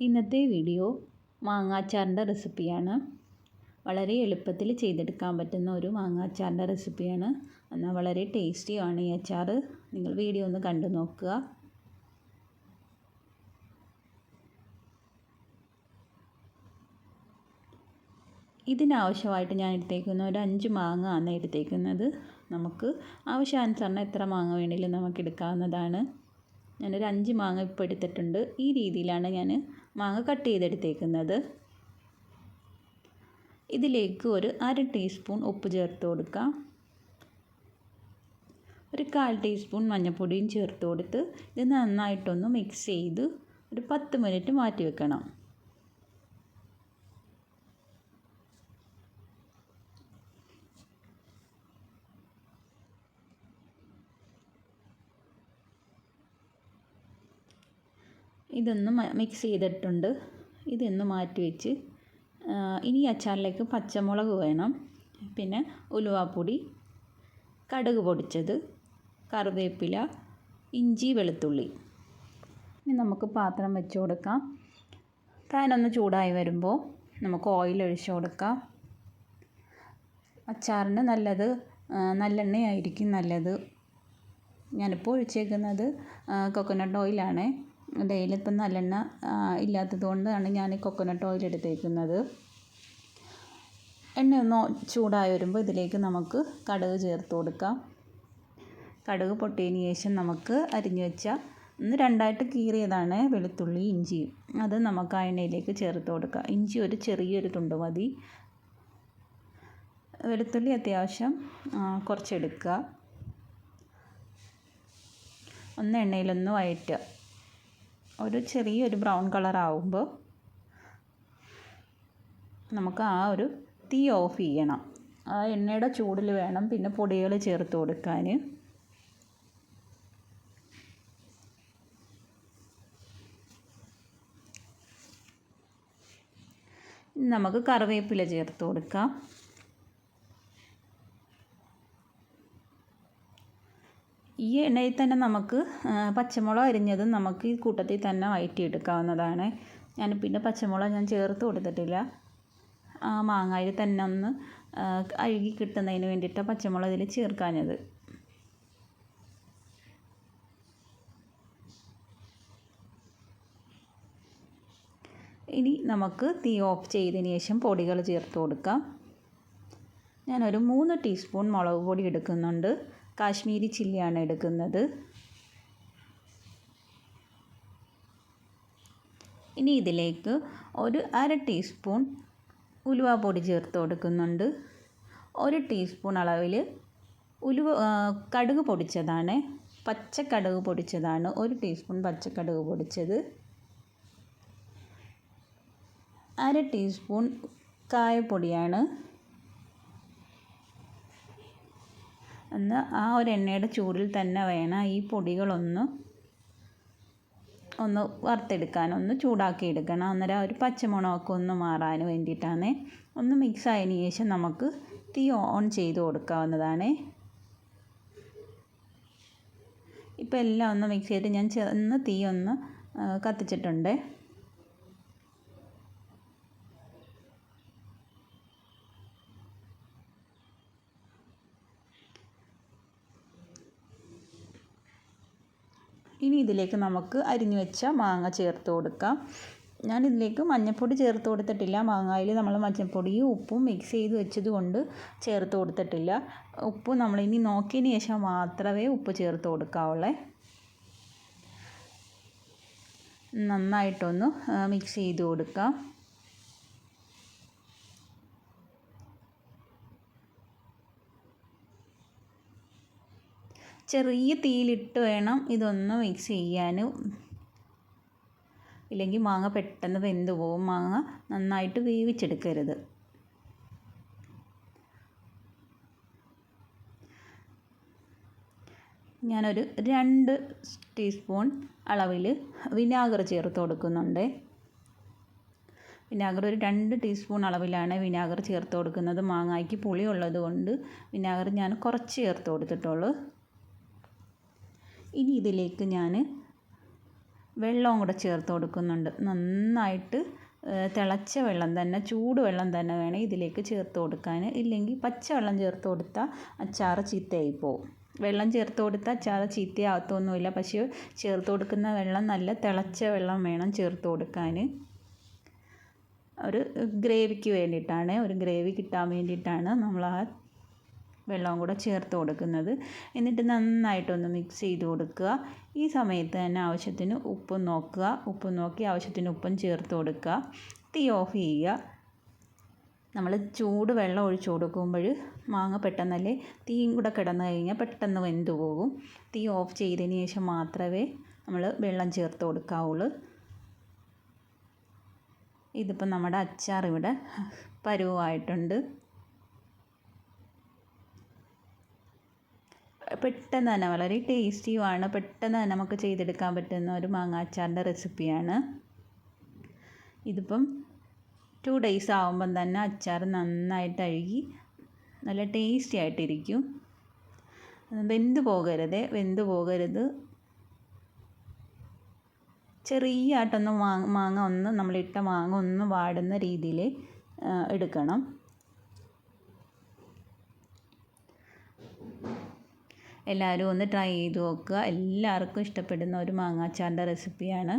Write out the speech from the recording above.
ഇന്നത്തെ വീഡിയോ മാങ്ങാച്ചാറിൻ്റെ റെസിപ്പിയാണ്. വളരെ എളുപ്പത്തിൽ ചെയ്തെടുക്കാൻ പറ്റുന്ന ഒരു മാങ്ങാച്ചാറിൻ്റെ റെസിപ്പിയാണ്. എന്നാൽ വളരെ ടേസ്റ്റിയാണ് ഈ അച്ചാർ. നിങ്ങൾ വീഡിയോ ഒന്ന് കണ്ടു നോക്കുക. ഇതിനാവശ്യമായിട്ട് ഞാൻ എടുത്തേക്കുന്ന ഒരു 5 മാങ്ങ ആണ് എടുത്തേക്കുന്നത്. നമുക്ക് ആവശ്യാനുസരണം എത്ര മാങ്ങ വേണമെങ്കിലും നമുക്ക് എടുക്കാവുന്നതാണ്. ഞാനൊരു 5 മാങ്ങ ഇപ്പോൾ എടുത്തിട്ടുണ്ട്. ഈ രീതിയിലാണ് ഞാൻ മാങ്ങ കട്ട് ചെയ്തെടുത്തേക്കുന്നത്. ഇതിലേക്ക് ഒരു 1/2 ടീസ്പൂൺ ഉപ്പ് ചേർത്ത് കൊടുക്കാം. ഒരു 1/4 ടീസ്പൂൺ മഞ്ഞൾപ്പൊടിയും ചേർത്ത് കൊടുത്ത് ഇത് നന്നായിട്ടൊന്ന് മിക്സ് ചെയ്ത് ഒരു 10 മിനിറ്റ് മാറ്റി വെക്കണം. ഇതൊന്ന് മിക്സ് ചെയ്തിട്ടുണ്ട്. ഇതൊന്ന് മാറ്റി വെച്ച് ഇനി അച്ചാറിലേക്ക് പച്ചമുളക് വേണം, പിന്നെ ഉലുവാപ്പൊടി, കടുക് പൊടിച്ചത്, കറിവേപ്പില, ഇഞ്ചി, വെളുത്തുള്ളി. ഇനി നമുക്ക് പാത്രം വെച്ച് കൊടുക്കാം. പാനൊന്ന് ചൂടായി വരുമ്പോൾ നമുക്ക് ഓയിൽ ഒഴിച്ച് കൊടുക്കാം. അച്ചാറിന് നല്ലെണ്ണയായിരിക്കും നല്ലത്. ഞാനിപ്പോൾ ഒഴിച്ചേക്കുന്നത് കോക്കനട്ട് ഓയിലാണ്. ഡെയിലി ഇപ്പം നല്ലെണ്ണ ഇല്ലാത്തത് കൊണ്ടാണ് ഞാൻ കോക്കനട്ട് ഓയിൽ എടുത്തേക്കുന്നത്. എണ്ണ ഒന്ന് ചൂടായി വരുമ്പോൾ ഇതിലേക്ക് നമുക്ക് കടുക് ചേർത്ത് കൊടുക്കാം. കടുക് പൊട്ടിയതിന് ശേഷം നമുക്ക് അരിഞ്ഞു വെച്ച ഒന്ന് 2ആയിട്ട് കീറിയതാണ് വെളുത്തുള്ളി, ഇഞ്ചിയും. അത് നമുക്ക് ആ എണ്ണയിലേക്ക് ചേർത്ത് കൊടുക്കാം. ഇഞ്ചി ഒരു ചെറിയൊരു തുണ്ട് മതി. വെളുത്തുള്ളി അത്യാവശ്യം കുറച്ചെടുക്കുക. ഒന്ന് എണ്ണയിലൊന്ന് വഴറ്റുക. ഒരു ചെറിയൊരു ബ്രൗൺ കളർ ആവുമ്പോൾ നമുക്ക് ആ ഒരു തീ ഓഫ് ചെയ്യണം. ആ എണ്ണയുടെ ചൂടിൽ വേണം പിന്നെ പൊടികൾ ചേർത്ത് കൊടുക്കാൻ. നമുക്ക് കറിവേപ്പില ചേർത്ത് കൊടുക്കാം. ഈ എണ്ണയിൽ തന്നെ നമുക്ക് പച്ചമുളക് അരിഞ്ഞതും നമുക്ക് ഈ കൂട്ടത്തിൽ തന്നെ വഴറ്റിയെടുക്കാവുന്നതാണ്. പിന്നെ പച്ചമുളക് ഞാൻ ചേർത്ത് കൊടുത്തിട്ടില്ല. ആ മാങ്ങയിൽ തന്നെ ഒന്ന് അഴുകി കിട്ടുന്നതിന് വേണ്ടിയിട്ടാണ് പച്ചമുളക് ഇതിൽ ചേർക്കാഞ്ഞത്. ഇനി നമുക്ക് തീ ഓഫ് ചെയ്തതിന് ശേഷം പൊടികൾ ചേർത്ത് കൊടുക്കാം. ഞാനൊരു 3 ടീസ്പൂൺ മുളക് പൊടി എടുക്കുന്നുണ്ട്. കാശ്മീരി ചില്ലിയാണ് എടുക്കുന്നത്. ഇനി ഇതിലേക്ക് ഒരു 1/2 ടീസ്പൂൺ ഉലുവാപ്പൊടി ചേർത്ത് കൊടുക്കുന്നുണ്ട്. 1 ടീസ്പൂൺ അളവിൽ കടുക് പൊടിച്ചതാണ്, പച്ചക്കടുക് പൊടിച്ചതാണ്. 1 ടീസ്പൂൺ പച്ചക്കടുക് പൊടിച്ചത്, 1/2 ടീസ്പൂൺ കായപ്പൊടിയാണ്. ആ ഒരു എണ്ണയുടെ ചൂടിൽ തന്നെ വേണം ഈ പൊടികളൊന്ന് വറുത്തെടുക്കാൻ, ഒന്ന് ചൂടാക്കി എടുക്കണം. അന്നേരം ഒരു പച്ചമണമൊക്കെ ഒന്ന് മാറാൻ വേണ്ടിയിട്ടാണ്. ഒന്ന് മിക്സ് ആയതിന് ശേഷം നമുക്ക് തീ ഓൺ ചെയ്ത് കൊടുക്കാവുന്നതാണ്. ഇപ്പോൾ എല്ലാം ഒന്ന് മിക്സ് ചെയ്തിട്ട് ഞാൻ തീ ഒന്ന് കത്തിച്ചിട്ടുണ്ട്. ഇനി ഇതിലേക്ക് നമുക്ക് അരിഞ്ഞു വെച്ച മാങ്ങ ചേർത്ത് കൊടുക്കാം. ഞാനിതിലേക്ക് മഞ്ഞൾപ്പൊടി ചേർത്ത് കൊടുത്തിട്ടില്ല. മാങ്ങയിൽ നമ്മൾ മഞ്ഞൾപ്പൊടിയും ഉപ്പും മിക്സ് ചെയ്ത് വെച്ചത് കൊണ്ട് ചേർത്ത് കൊടുത്തിട്ടില്ല. ഉപ്പ് നമ്മളിനി നോക്കിയതിന് ശേഷം മാത്രമേ ഉപ്പ് ചേർത്ത് കൊടുക്കാവുള്ളൂ. നന്നായിട്ടൊന്ന് മിക്സ് ചെയ്ത് കൊടുക്കാം. ചെറിയ തീയിലിട്ട് വേണം ഇതൊന്ന് മിക്സ് ചെയ്യാൻ. ഇല്ലെങ്കിൽ മാങ്ങ പെട്ടെന്ന് വെന്ത് പോകും. മാങ്ങ നന്നായിട്ട് വേവിച്ചെടുക്കരുത്. ഞാനൊരു 2 ടീസ്പൂൺ അളവിൽ വിനാഗിർ ചേർത്ത് കൊടുക്കുന്നുണ്ട്. വിനാഗിർ ഒരു 2 ടീസ്പൂൺ അളവിലാണ് വിനാഗിർ ചേർത്ത് കൊടുക്കുന്നത്. മാങ്ങയ്ക്ക് പുളി ഉള്ളത് കൊണ്ട് വിനാഗിർ ഞാൻ കുറച്ച് ചേർത്ത് കൊടുത്തിട്ടുള്ളൂ. ഇനി ഇതിലേക്ക് ഞാൻ വെള്ളവും കൂടെ ചേർത്ത് കൊടുക്കുന്നുണ്ട്. നന്നായിട്ട് തിളച്ച വെള്ളം തന്നെ, ചൂടുവെള്ളം തന്നെ വേണം ഇതിലേക്ക് ചേർത്ത് കൊടുക്കാൻ. ഇല്ലെങ്കിൽ പച്ചവെള്ളം ചേർത്ത് കൊടുത്താൽ അച്ചാർ ചീത്തയായി പോവും. വെള്ളം ചേർത്ത് കൊടുത്താൽ അച്ചാർ ചീത്തയാകത്തൊന്നുമില്ല. പക്ഷേ ചേർത്ത് കൊടുക്കുന്ന വെള്ളം നല്ല തിളച്ച വെള്ളം വേണം ചേർത്ത് കൊടുക്കാൻ. ഒരു ഗ്രേവിക്ക് വേണ്ടിയിട്ടാണ്, ഒരു ഗ്രേവി കിട്ടാൻ വേണ്ടിയിട്ടാണ് നമ്മൾ ആ വെള്ളവും കൂടെ ചേർത്ത് കൊടുക്കുന്നത്. എന്നിട്ട് നന്നായിട്ടൊന്ന് മിക്സ് ചെയ്ത് കൊടുക്കുക. ഈ സമയത്ത് തന്നെ ആവശ്യത്തിന് ഉപ്പും നോക്കുക. ഉപ്പ് നോക്കി ആവശ്യത്തിന് ഉപ്പും ചേർത്ത് കൊടുക്കുക. തീ ഓഫ് ചെയ്യുക. നമ്മൾ ചൂട് വെള്ളം ഒഴിച്ച് കൊടുക്കുമ്പോൾ മാങ്ങ പെട്ടെന്നല്ലേ തീയും കൂടെ കിടന്നു കഴിഞ്ഞാൽ പെട്ടെന്ന് വെന്ത് പോകും. തീ ഓഫ് ചെയ്തതിന് ശേഷം മാത്രമേ നമ്മൾ വെള്ളം ചേർത്ത് കൊടുക്കാവുള്ളൂ. ഇതിപ്പോൾ നമ്മുടെ അച്ചാർ ഇവിടെ പരുവമായിട്ടുണ്ട്. പെട്ടെന്ന് തന്നെ വളരെ ടേസ്റ്റിയുമാണ്. പെട്ടെന്ന് തന്നെ നമുക്ക് ചെയ്തെടുക്കാൻ പറ്റുന്ന ഒരു മാങ്ങ അച്ചാറിൻ്റെ റെസിപ്പിയാണ്. ഇതിപ്പം 2 days ആകുമ്പം തന്നെ അച്ചാർ നന്നായിട്ട് അഴുകി നല്ല ടേസ്റ്റി ആയിട്ടിരിക്കും. വെന്ത് പോകരുത്. ചെറിയായിട്ടൊന്ന് മാങ്ങ ഒന്ന് നമ്മളിട്ട മാങ്ങ ഒന്ന് വാടുന്ന രീതിയിൽ എടുക്കണം. എല്ലാവരും ഒന്ന് ട്രൈ ചെയ്ത് നോക്കുക. എല്ലാവർക്കും ഇഷ്ടപ്പെടുന്ന ഒരു മാങ്ങാച്ചാറിൻ്റെ റെസിപ്പിയാണ്.